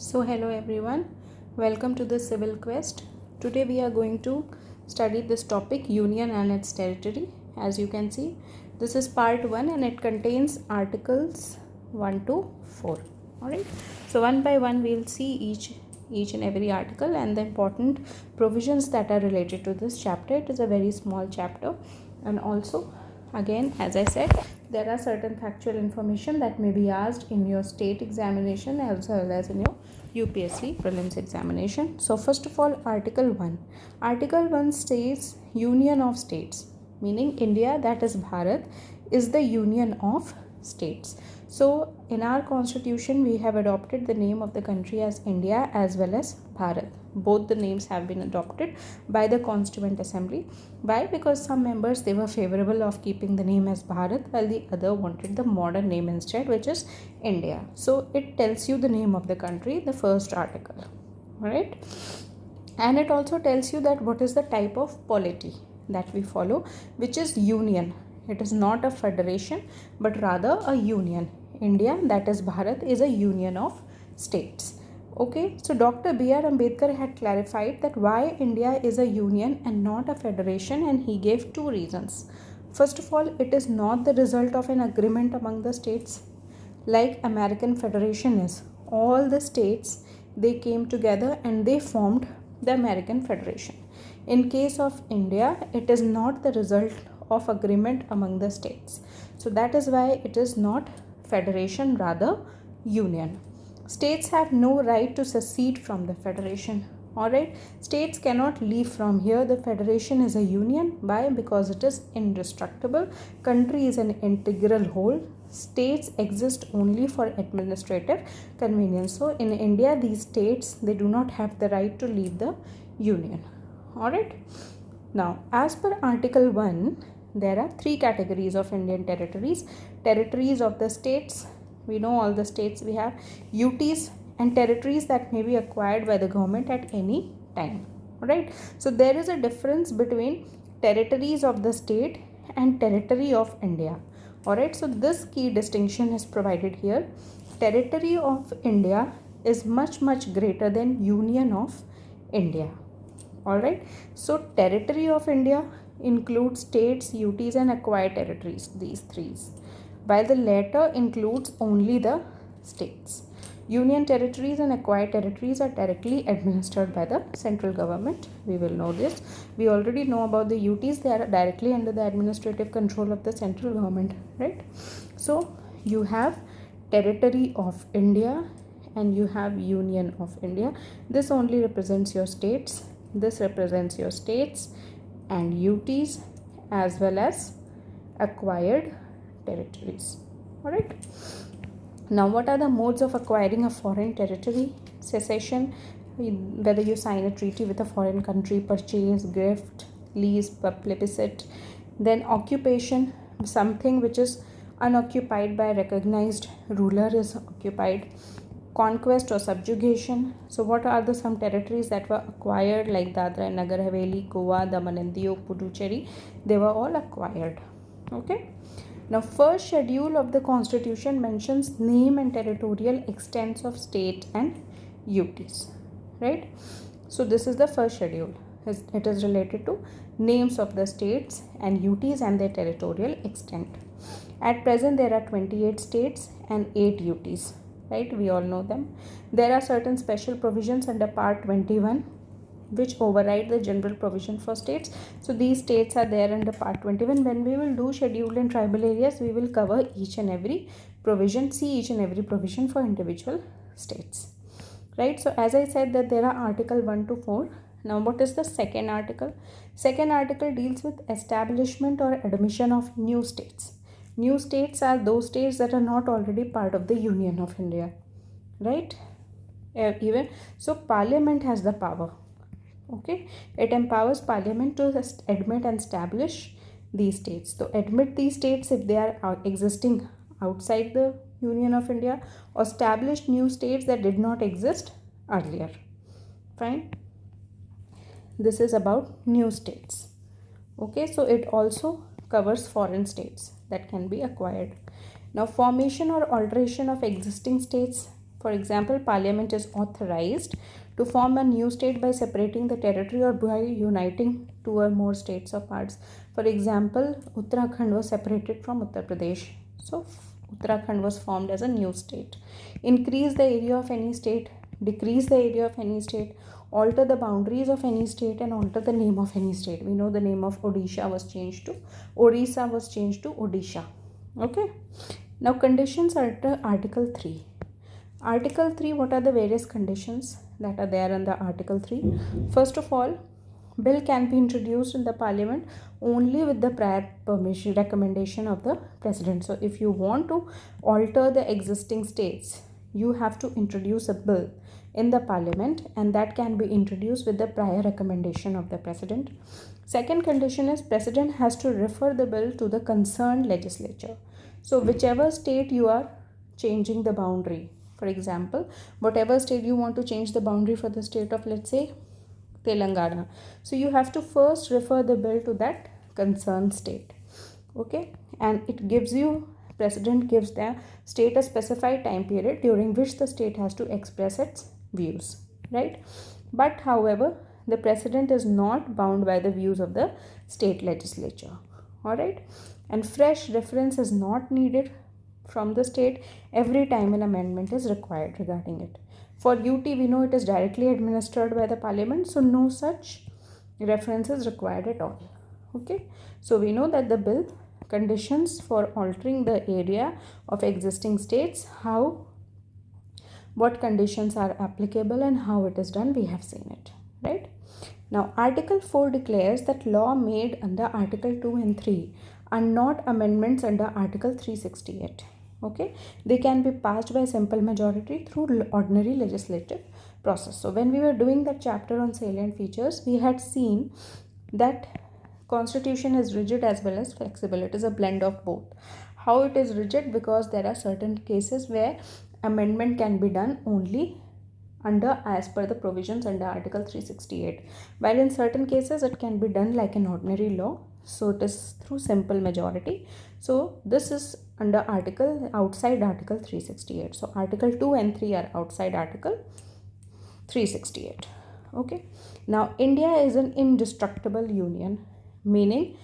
So hello everyone, welcome to the Civil Quest. Today we are going to study this topic, Union and its territory. As you can see, this is part 1 and it contains articles 1 to 4. Alright, so one by one we will see each and every article and the important provisions that are related to this chapter. It is a very small chapter, and also again, as I said, there are certain factual information that may be asked in your state examination as well as in your UPSC prelims examination. So first of all, Article 1. Article 1 states Union of States, meaning India, that is Bharat, is the union of states. So in our constitution we have adopted the name of the country as India as well as Bharat. Both the names have been adopted by the Constituent Assembly. Why? Because some members, they were favorable of keeping the name as Bharat while the other wanted the modern name instead, which is India. So it tells you the name of the country, the first article. Alright, and it also tells you that what is the type of polity that we follow, which is union. It is not a federation but rather a union. India, that is Bharat, is a union of states. Okay, so Dr. B.R. Ambedkar had clarified that why India is a union and not a federation, and he gave two reasons. First of all, it is not the result of an agreement among the states like American Federation is. All the states, they came together and they formed the American Federation. In case of India, it is not the result of agreement among the states. So that is why it is not federation, rather union. States have no right to secede from the federation. Alright, states cannot leave from here. The federation is a union. Why? Because it is indestructible. Country is an integral whole. States exist only for administrative convenience. So in India, these states, they do not have the right to leave the union. Alright, now as per Article 1, there are three categories of Indian territories. Territories of the states, we know all the states we have, UTs, and territories that may be acquired by the government at any time. Alright, so there is a difference between territories of the state and territory of India. Alright, so this key distinction is provided here. Territory of India is much greater than Union of India. Alright, so territory of India includes states, UTs, and acquired territories, these three, while the latter includes only the states. Union territories and acquired territories are directly administered by the central government. We will know this. We already know about the UTs. They are directly under the administrative control of the central government, right? So you have territory of India and you have Union of India. This only represents your states. This represents your states and UTs as well as acquired territories. Alright, now what are the modes of acquiring a foreign territory? Secession, whether you sign a treaty with a foreign country, purchase, gift, lease, plebiscite. Then occupation, something which is unoccupied by a recognized ruler is occupied. Conquest or subjugation. So what are the some territories that were acquired, like Dadra and Nagar Haveli, Goa, Daman and Diu, Puducherry? They were all acquired. Okay, now first schedule of the constitution mentions name and territorial extents of state and UTs, right? So this is the first schedule. It is related to names of the states and UTs and their territorial extent. At present there are 28 states and 8 UTs, right? We all know them. There are certain special provisions under part 21 which override the general provision for states. So these states are there under part 21. When we will do scheduled and tribal areas, we will cover each and every provision, see each and every provision for individual states, right? So as I said that there are article 1 to 4. Now what is the second article? Second article deals with establishment or admission of new states. New states are those states that are not already part of the Union of India, right? Even so, Parliament has the power. Okay, it empowers Parliament to admit and establish these states. So admit these states if they are existing outside the Union of India, or establish new states that did not exist earlier. Fine. This is about new states. Okay, so it also covers foreign states that can be acquired. Now formation or alteration of existing states. For example, parliament is authorized to form a new state by separating the territory or by uniting two or more states or parts. For example, Uttarakhand was separated from Uttar Pradesh. So Uttarakhand was formed as a new state. Increase the area of any state, decrease the area of any state, alter the boundaries of any state, and alter the name of any state. We know the name of Odisha was changed to Orissa, was changed to Odisha. Okay. Now conditions under Article 3. Article 3, what are the various conditions that are there under Article 3? First of all, bill can be introduced in the parliament only with the prior permission recommendation of the president. So if you want to alter the existing states, you have to introduce a bill in the parliament, and that can be introduced with the prior recommendation of the president. Second condition is president has to refer the bill to the concerned legislature. So whichever state you are changing the boundary, for example, whatever state you want to change the boundary for the state of, let's say, Telangana, so you have to first refer the bill to that concerned state. Okay, and it gives you, president gives the state a specified time period during which the state has to express its views, right? But however, the president is not bound by the views of the state legislature. All right, and fresh reference is not needed from the state every time an amendment is required regarding it. For UT, we know it is directly administered by the parliament, so no such reference is required at all. Okay, so we know that the bill conditions for altering the area of existing states, what conditions are applicable and how it is done, we have seen it, right? Now Article 4 declares that law made under Article 2 and 3 are not amendments under Article 368. Okay, they can be passed by simple majority through ordinary legislative process. So when we were doing that chapter on salient features, we had seen that constitution is rigid as well as flexible. It is a blend of both. How it is rigid? Because there are certain cases where amendment can be done only under as per the provisions under Article 368, while in certain cases it can be done like an ordinary law, so it is through simple majority. So this is under outside Article 368. So Article 2 and 3 are outside Article 368. Okay, now India is an indestructible union, meaning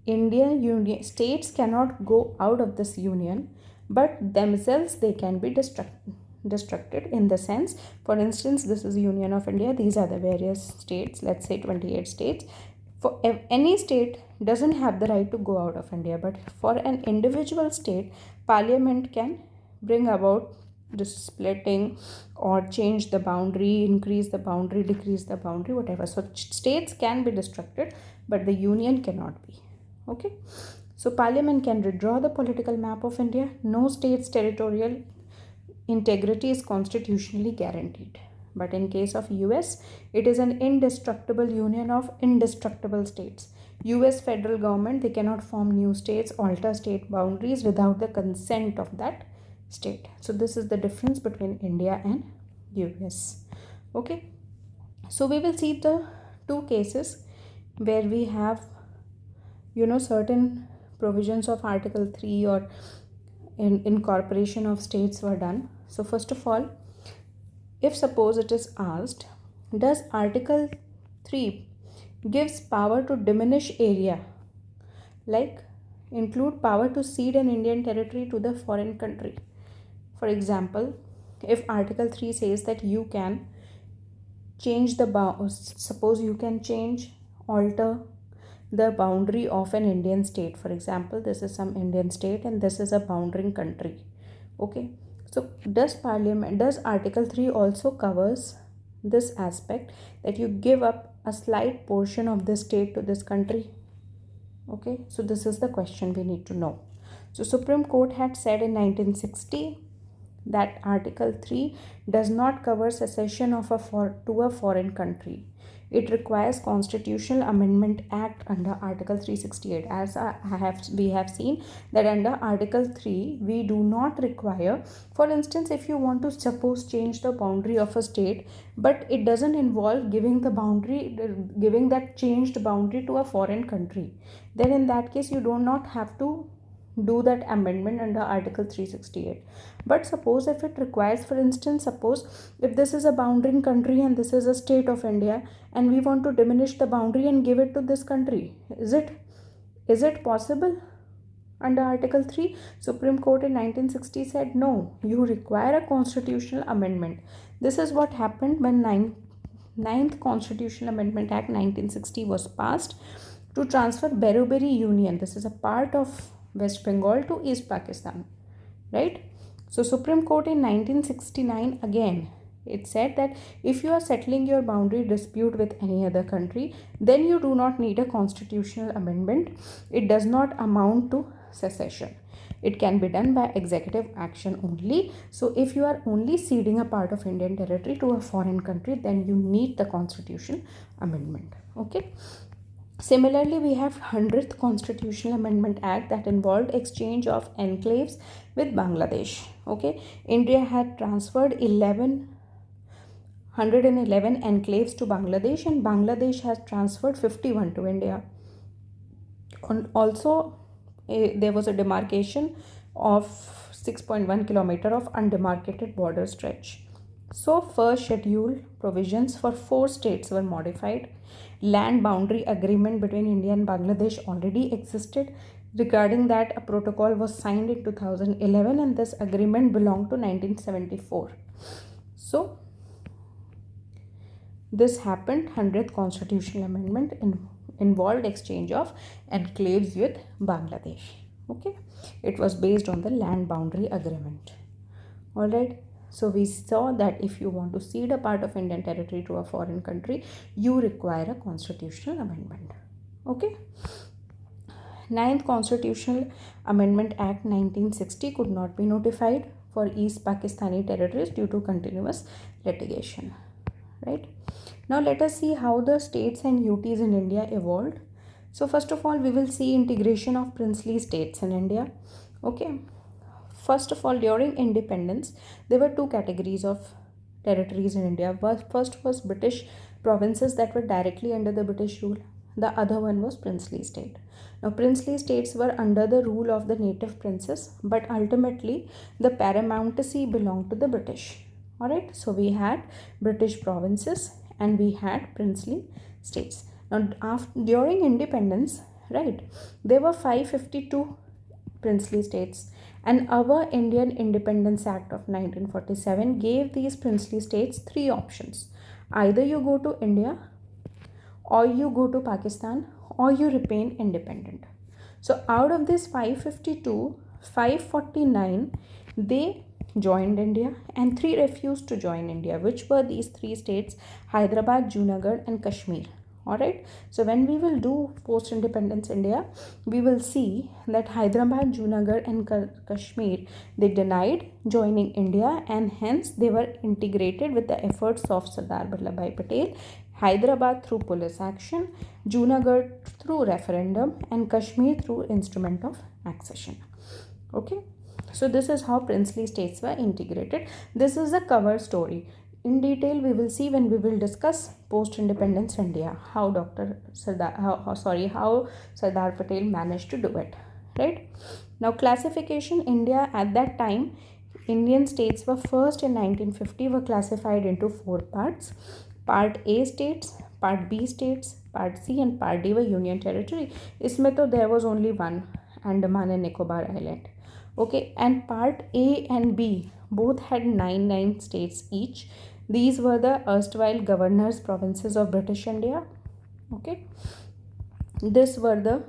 Indian states cannot go out of this union, but themselves they can be destructed in the sense, for instance, this is Union of India, these are the various states, let's say 28 states. For any state doesn't have the right to go out of India, but for an individual state, parliament can bring about the splitting or change the boundary, increase the boundary, decrease the boundary, whatever. So states can be destructed, but the union cannot be. Okay, so parliament can redraw the political map of India. No state's territorial integrity is constitutionally guaranteed. But in case of US, it is an indestructible union of indestructible states. US federal government, they cannot form new states, alter state boundaries without the consent of that state. So this is the difference between India and US. Okay, so we will see the two cases where we have certain provisions of Article 3 or incorporation of states were done. So first of all, if suppose it is asked, does Article 3 gives power to diminish area, like include power to cede an Indian territory to the foreign country? For example, if Article 3 says that you can change suppose you can alter the boundary of an Indian state. For example, this is some Indian state and this is a boundary country. Okay, so does Article 3 also covers this aspect, that you give up a slight portion of the state to this country? Okay, so this is the question we need to know. So Supreme Court had said in 1960 that Article 3 does not cover secession to a foreign country. It requires Constitutional Amendment Act under Article 368. As we have seen that under Article 3, we do not require, for instance, if you want to suppose change the boundary of a state, but it doesn't involve giving that changed boundary to a foreign country, then in that case you do not have to do that amendment under Article 368. But suppose if it requires, for instance, suppose if this is a boundary country and this is a state of India, and we want to diminish the boundary and give it to this country, is it possible? Under Article 3, Supreme Court in 1960 said no, you require a constitutional amendment. This is what happened when 9th Constitutional Amendment Act 1960 was passed to transfer Beruberi Union. This is a part of West Bengal to East Pakistan, right? So Supreme Court in 1969 again, it said that if you are settling your boundary dispute with any other country, then you do not need a constitutional amendment. It does not amount to secession. It can be done by executive action only. So if you are only ceding a part of Indian territory to a foreign country, then you need the constitutional amendment. Okay. Similarly, we have 100th Constitutional Amendment Act that involved exchange of enclaves with Bangladesh. Okay. India had transferred 111 enclaves to Bangladesh, and Bangladesh has transferred 51 to India. And also, there was a demarcation of 6.1 kilometer of undemarcated border stretch. So first schedule provisions for 4 states were modified. Land boundary agreement between India and Bangladesh already existed. Regarding that, a protocol was signed in 2011, and this agreement belonged to 1974. So this happened. 100th Constitutional Amendment involved exchange of enclaves with Bangladesh. Okay, it was based on the land boundary agreement. All right, so we saw that if you want to cede a part of Indian territory to a foreign country, you require a constitutional amendment. Okay. 9th Constitutional Amendment Act 1960 could not be notified for East Pakistani territories due to continuous litigation. Right. Now let us see how the states and UTs in India evolved. So first of all, we will see integration of princely states in India. Okay. First of all, during independence, there were 2 categories of territories in India. First was British provinces that were directly under the British rule. The other one was princely state. Now, princely states were under the rule of the native princes, but ultimately the paramountcy belonged to the British. Alright, so we had British provinces and we had princely states. Now, during independence, right, there were 552 princely states, and our Indian Independence Act of 1947 gave these princely states 3 options. Either you go to India, or you go to Pakistan, or you remain independent. So out of this 552, 549, they joined India and 3 refused to join India. Which were these 3 states? Hyderabad, Junagadh and Kashmir. Alright, so when we will do post-independence India, we will see that Hyderabad, Junagadh and Kashmir, they denied joining India, and hence they were integrated with the efforts of Sardar Vallabhbhai Patel. Hyderabad through police action, Junagadh through referendum, and Kashmir through instrument of accession. Okay, so this is how princely states were integrated. This is a cover story. In detail, we will see when we will discuss post-independence India, how Sardar Patel managed to do it. Right now, classification India at that time, Indian states were first in 1950 were classified into 4 parts. Part A states, Part B states, Part C and Part D were Union Territory. इसमें तो there was only one, Andaman and Nicobar Island. Okay, and Part A and B both had 9 states each. These were the erstwhile governors provinces of British India. Okay, this were the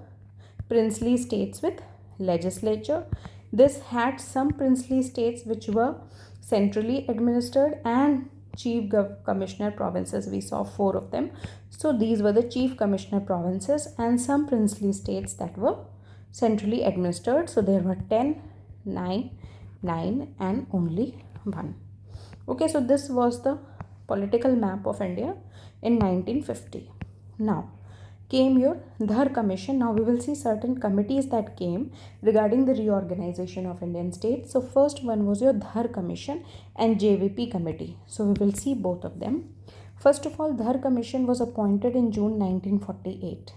princely states with legislature. This had some princely states which were centrally administered, and chief commissioner provinces. We saw 4 of them. So these were the chief commissioner provinces, and some princely states that were centrally administered. So there were 10, 9, 9 and only 1. Okay, so this was the political map of India in 1950. Now came your Dhar Commission. Now we will see certain committees that came regarding the reorganization of Indian states. So first one was your Dhar Commission and JVP committee. So we will see both of them. First of all, Dhar Commission was appointed in June 1948.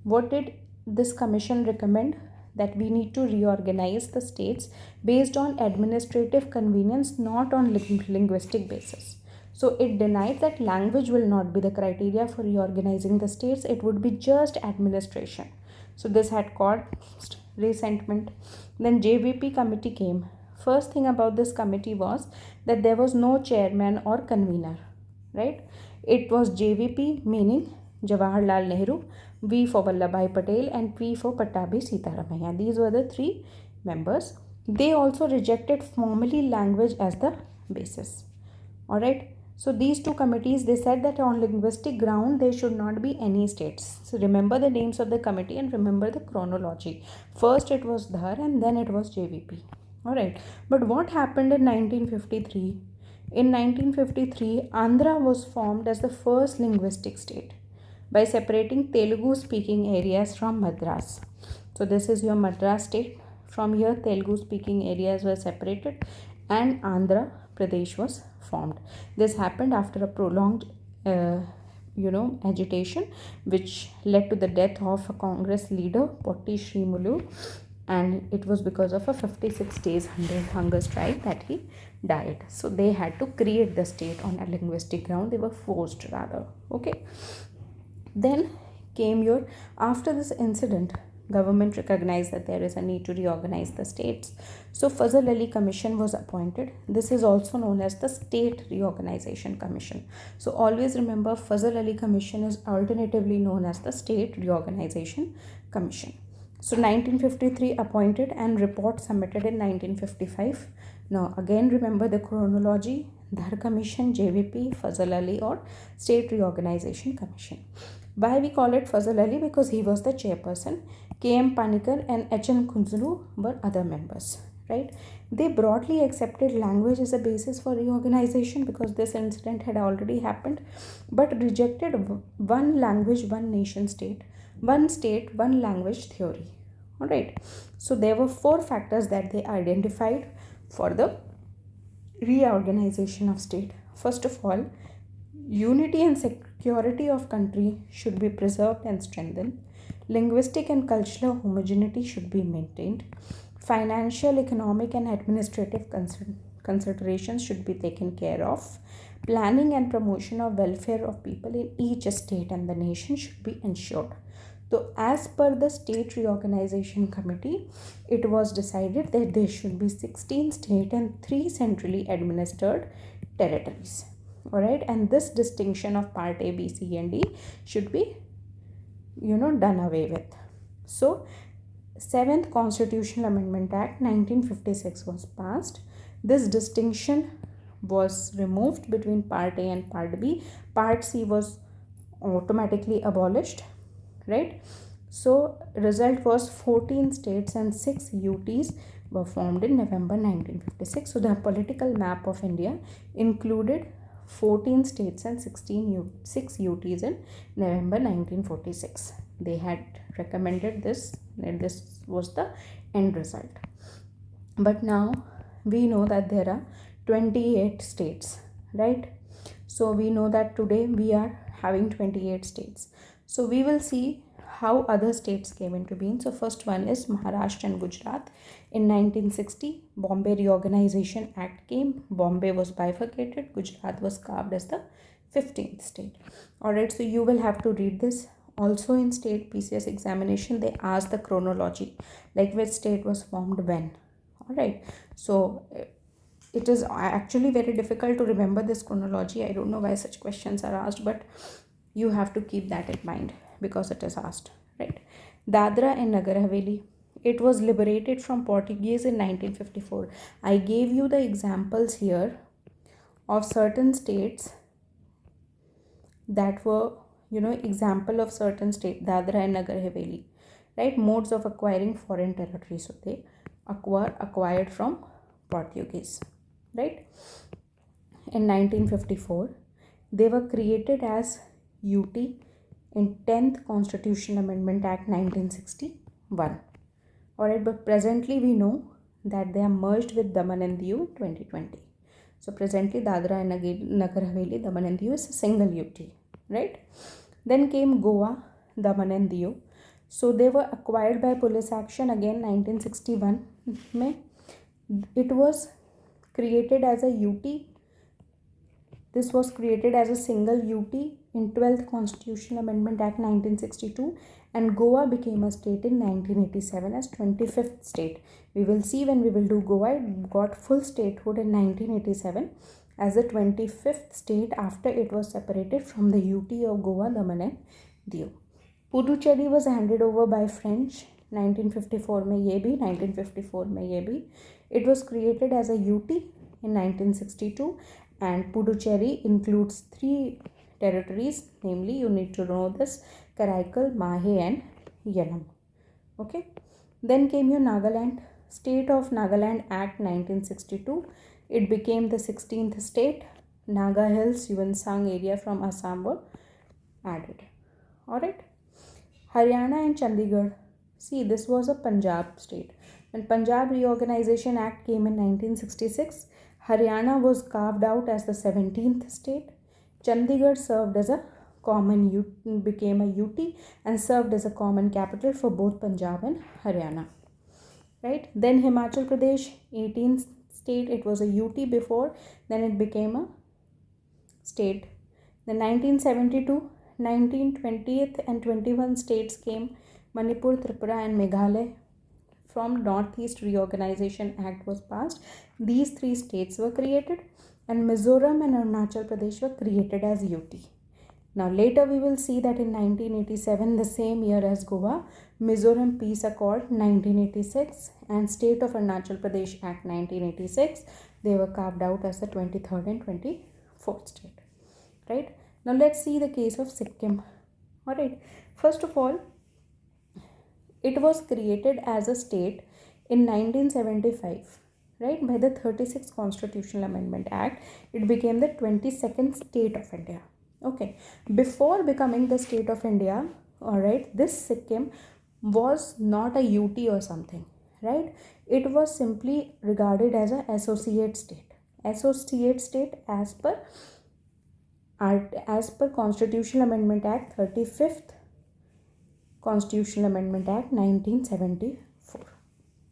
What did this commission recommend? that we need to reorganize the states based on administrative convenience, not on linguistic basis. So it denied that language will not be the criteria for reorganizing the states, it would be just administration. So this had caused resentment. Then JVP committee came. First thing about this committee was that there was no chairman or convener, right? It was JVP, meaning Jawaharlal Nehru, V for Vallabhbhai Patel, and P for Pattabhi Sitaramayya. These were the three members. They also rejected formally language as the basis. Alright. So these two committees, they said that on linguistic ground there should not be any states. So remember the names of the committee and remember the chronology. First it was Dhar and then it was JVP. Alright. But what happened in 1953? In 1953, Andhra was formed as the first linguistic state by separating Telugu speaking areas from Madras. So this is your Madras state. From here Telugu speaking areas were separated and Andhra Pradesh was formed. This happened after a prolonged agitation which led to the death of a Congress leader Potti Srimulu, and it was because of a 56 days hunger strike that he died. So they had to create the state on a linguistic ground. They were forced rather. Okay. Then came your, after this incident, government recognized that there is a need to reorganize the states. So Fazal Ali Commission was appointed. This is also known as the State Reorganization Commission. So always remember, Fazal Ali Commission is alternatively known as the State Reorganization Commission. So 1953 appointed and report submitted in 1955. Now again remember the chronology: Dhar Commission, JVP, Fazal Ali, or State Reorganization Commission. Why we call it Fazal Ali? Because he was the chairperson. K.M. Panikkar and H.N. Kunzulu were other members, right? They broadly accepted language as a basis for reorganization because this incident had already happened, but rejected one language, one nation state, one state, one language theory. Alright, so there were 4 factors that they identified for the reorganization of state. First of all, unity and security of country should be preserved and strengthened. Linguistic and cultural homogeneity should be maintained. Financial, economic, and administrative considerations should be taken care of. Planning and promotion of welfare of people in each state and the nation should be ensured. So as per the State Reorganization Committee, it was decided that there should be 16 state and 3 centrally administered territories. Alright, and this distinction of part A, B, C and D should be done away with. So 7th Constitutional Amendment Act 1956 was passed. This distinction was removed between part A and part B. Part C was automatically abolished, right? So result was 14 states and 6 UTs were formed in November 1956. So the political map of India included 14 states and 6 UTs in November 1946. They had recommended this, and this was the end result. But now we know that there are 28 states, right? So we know that today we are having 28 states. So we will see how other states came into being. So first one is Maharashtra and Gujarat. In 1960, Bombay Reorganization Act came. Bombay was bifurcated. Gujarat was carved as the 15th state. Alright, so you will have to read this. Also in state PCS examination, they ask the chronology, like which state was formed when. Alright, so it is actually very difficult to remember this chronology. I don't know why such questions are asked, but you have to keep that in mind because it is asked, right? Dadra and Nagar Haveli, it was liberated from Portuguese in 1954. I gave you the examples here of certain states that were, example of certain state, Dadra and Nagar Haveli, right? Modes of acquiring foreign territory. So they acquired from Portuguese, right? In 1954, they were created as UT in 10th Constitutional Amendment Act 1961. Alright, but presently we know that they are merged with Daman and Diu in 2020. So presently Dadra and Nagar Haveli, Daman and Diu is a single UT, right? Then came Goa, Daman and Diu. So they were acquired by police action again 1961 में. It was created as a UT. This was created as a single UT in 12th Constitutional Amendment Act 1962, and Goa became a state in 1987 as 25th state. We will see when we will do Goa, it got full statehood in 1987 as the 25th state after it was separated from the UT of Goa, Daman and Diu. Puducherry was handed over by French 1954 में ये भी 1954 में ये भी. It was created as a UT in 1962, and Puducherry includes 3 territories, namely, you need to know this, Karaikal, Mahe and Yanam. Okay. Then came your Nagaland. State of Nagaland Act 1962. It became the 16th state. Naga Hills, Yuansang area from Assam were added. Alright. Haryana and Chandigarh. See, this was a Punjab state. When Punjab Reorganization Act came in 1966, Haryana was carved out as the 17th state. Chandigarh served as a became a UT and served as a common capital for both Punjab and Haryana. Right? Then Himachal Pradesh, 18th state. It was a UT before, then it became a state. Then 1972, 19, 20th and 21 states came. Manipur, Tripura and Meghalaya. From Northeast Reorganization Act was passed. These 3 states were created, and Mizoram and Arunachal Pradesh were created as UT. Now later we will see that in 1987, the same year as Goa, Mizoram Peace Accord 1986 and State of Arunachal Pradesh Act 1986, they were carved out as the 23rd and 24th state. Right? Now let's see the case of Sikkim. Alright, first of all, it was created as a state in 1975, right? By the 36th Constitutional Amendment Act, it became the 22nd state of India. Okay, before becoming the state of India, alright, this Sikkim was not a UT or something, right? It was simply regarded as an associate state. Associate state as per Constitutional Amendment Act 35th Constitutional Amendment Act 1974.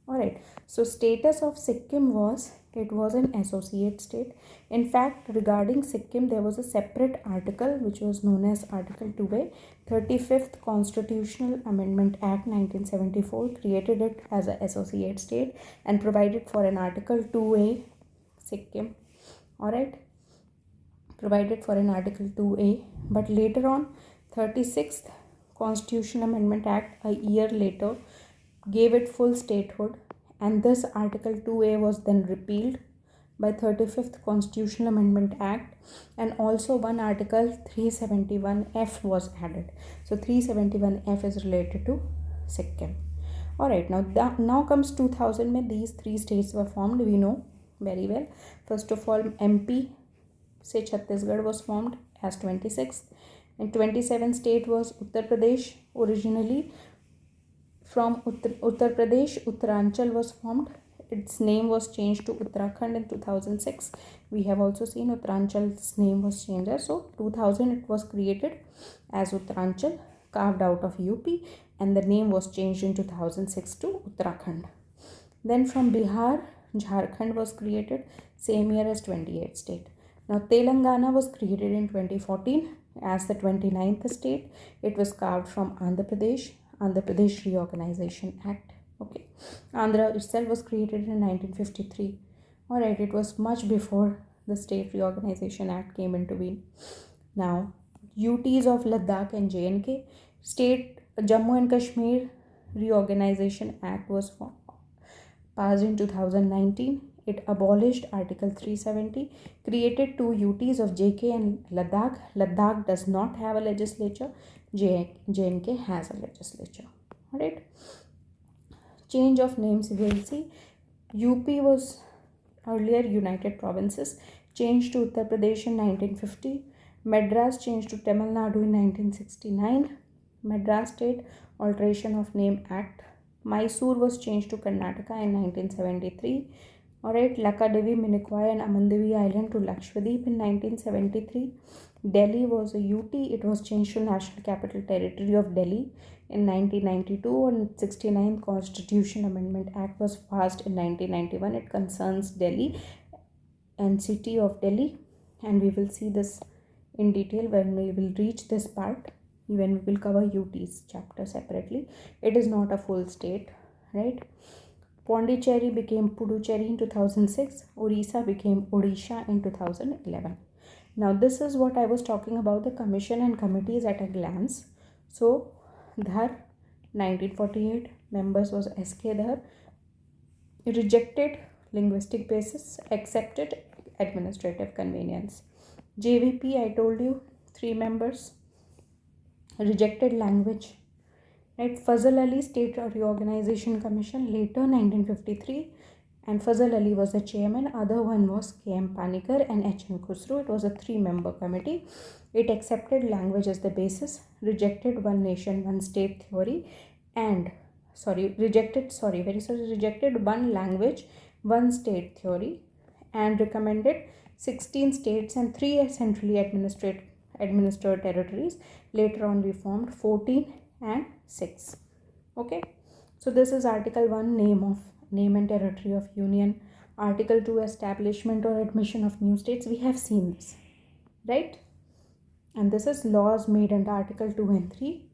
Alright, so status of Sikkim was, it was an associate state. In fact, regarding Sikkim, there was a separate article which was known as Article 2A. 35th Constitutional Amendment Act 1974 created it as an associate state and provided for an Article 2A Sikkim. Alright, provided for an Article 2A, but later on, 36th Constitutional Amendment Act a year later gave it full statehood, and this Article 2A was then repealed by 35th Constitutional Amendment Act, and also one Article 371F was added. So 371F is related to Sikkim. Alright, now comes 2000 mein these 3 states were formed, we know very well. First of all, MP से Chhattisgarh was formed as 26th. And 27th state was Uttar Pradesh. Originally from Uttar Pradesh, Uttaranchal was formed. Its name was changed to Uttarakhand in 2006. We have also seen Uttaranchal's name was changed. So 2000 it was created as Uttaranchal, carved out of UP, and the name was changed in 2006 to Uttarakhand. Then from Bihar, Jharkhand was created, same year as 28th state. Now Telangana was created in 2014 as the 29th state. It was carved from Andhra Pradesh Reorganization Act. Okay, Andhra itself was created in 1953. Alright, it was much before the State Reorganization Act came into being. Now, UTs of Ladakh and J&K. State Jammu and Kashmir Reorganization Act was passed in 2019. It abolished Article 370, created 2 UTs of JK and Ladakh. Ladakh does not have a legislature. J&K has a legislature. Alright. Change of names, we will see. UP was earlier United Provinces, changed to Uttar Pradesh in 1950. Madras changed to Tamil Nadu in 1969. Madras State Alteration of Name Act. Mysore was changed to Karnataka in 1973. Alright, Lakadevi, Minicoy, and Amandevi Island to Lakshadweep in 1973. Delhi was a UT, it was changed to National Capital Territory of Delhi in 1992, and 69th Constitution Amendment Act was passed in 1991. It concerns Delhi and city of Delhi, and we will see this in detail when we will reach this part, when we will cover UT's chapter separately. It is not a full state, right? Pondicherry became Puducherry in 2006. Orissa became Odisha in 2011. Now, this is what I was talking about, the commission and committees at a glance. So, Dhar, 1948, members was S.K. Dhar, rejected linguistic basis, accepted administrative convenience. JVP, I told you, 3 members, rejected language. Right, Fazal Ali State Reorganization Commission, later 1953, and Fazal Ali was the chairman. Other one was K.M. Panikar and H.N. Khusru. It was a 3-member committee. It accepted language as the basis, rejected one nation, one state theory, and rejected one language, one state theory, and recommended 16 states and 3 centrally administered territories. Later on, we formed 14 and 6. Okay, so this is Article 1, name and territory of union. Article 2, establishment or admission of new states. We have seen this, right? And this is laws made under Article 2 and 3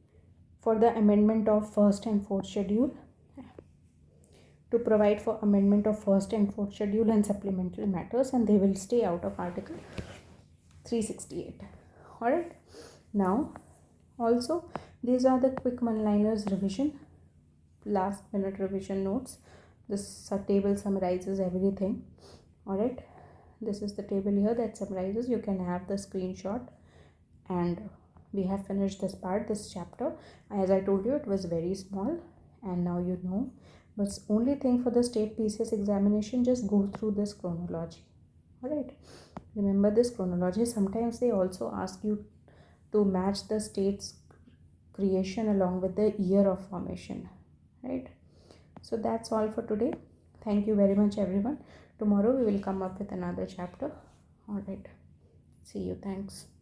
for the amendment of first and fourth schedule, to provide for amendment of first and fourth schedule and supplemental matters, and they will stay out of Article 368. Alright, now also these are the quick one-liners revision, last minute revision notes. This table summarizes everything. Alright, this is the table here that summarizes. You can have the screenshot, and we have finished this part, this chapter. As I told you, it was very small, and now you know. But only thing for the state PCS examination, just go through this chronology. Alright, remember this chronology. Sometimes they also ask you to match the state's creation along with the year of formation, right? So that's all for today. Thank you very much, everyone. Tomorrow we will come up with another chapter. All right, see you. Thanks.